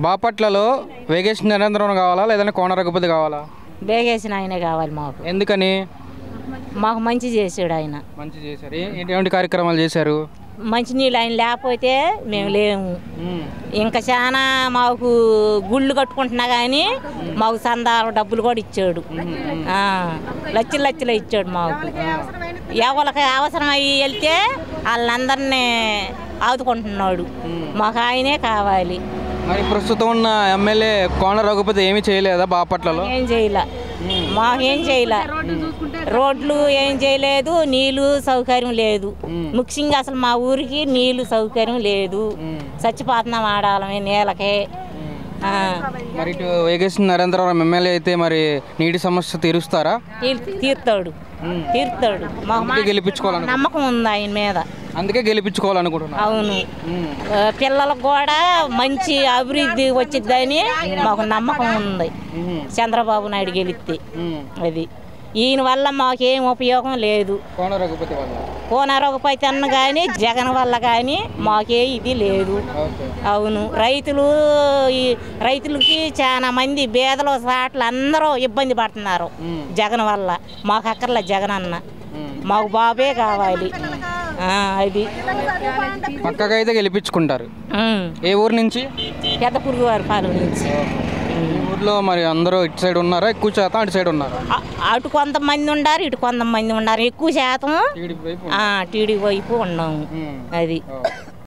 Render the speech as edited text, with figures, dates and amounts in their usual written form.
బాపట్లలో వేగేష్ నరేంద్రరావు కావాలా లేదంటే కోన రఘుపతి కావాలా? వేగేసిన ఆయనే కావాలి మాకు. ఎందుకని? మాకు మంచి చేసాడు ఆయన. మంచి చేశారు. ఎటువంటి కార్యక్రమాలు చేశారు? మంచినీళ్ళు ఆయన లేకపోతే మేము లేము. ఇంకా చాలా మాకు గుళ్ళు కట్టుకుంటున్నా కానీ మాకు సందాలు డబ్బులు కూడా ఇచ్చాడు. లచ్చలు లచ్చలు ఇచ్చాడు మాకు. ఎవరికి అవసరం అయ్యి వెళ్తే వాళ్ళందరినీ ఆదుకుంటున్నాడు. మాకు ఆయనే కావాలి. మరి ప్రస్తుతం ఉన్న ఎమ్మెల్యే కోన రఘుపతి ఏమీ చేయలేదా బాపట్లలో? ఏం చేయలే, మాకేం చేయలే. రోడ్లు ఏం చేయలేదు, నీళ్ళు సౌకర్యం లేదు. ముఖ్యంగా అసలు మా ఊరికి నీళ్ళు సౌకర్యం లేదు. చచ్చిపోతున్నాం ఆడాలమే నీళ్ళకే. మరి ఇటు వేగేష్ నరేంద్రరావు ఎమ్మెల్యే అయితే మరి నీటి సమస్య తీరుస్తారా? తీరుతాడు. మాకు గెలిపించుకోవాలని నమ్మకం ఉంది ఆయన మీద. అందుకే గెలిపించుకోవాలనుకుంటున్నాను. అవును, పిల్లలకు కూడా మంచి అభివృద్ధి వచ్చిద్దని మాకు నమ్మకం ఉంది. చంద్రబాబు నాయుడు గెలిస్తే అది ఈయన వల్ల మాకేం ఉపయోగం లేదు. కోన రఘుపతి అన్న కానీ జగన్ వల్ల కానీ మాకే ఇది లేదు. అవును, రైతులకి చాలా మంది బేదలు సాట్లు అందరూ ఇబ్బంది పడుతున్నారు జగన్ వల్ల. మాకు అక్కర్లే జగన్ అన్న, మాకు బాబే కావాలి. అది పక్కగా అయితే గెలిపించుకుంటారు. ఏ ఊరు నుంచి? పెద్ద పురుగువారి పాలెం నుంచి. ఊర్లో మరి అందరూ ఇటు సైడ్ ఉన్నారా? ఎక్కువ శాతం అటు సైడ్ ఉన్నారు. అటు కొంతమంది ఉన్నారు, ఇటు కొంతమంది ఉన్నారు. ఎక్కువ శాతం టీడీ వైపు ఉన్నాము. అది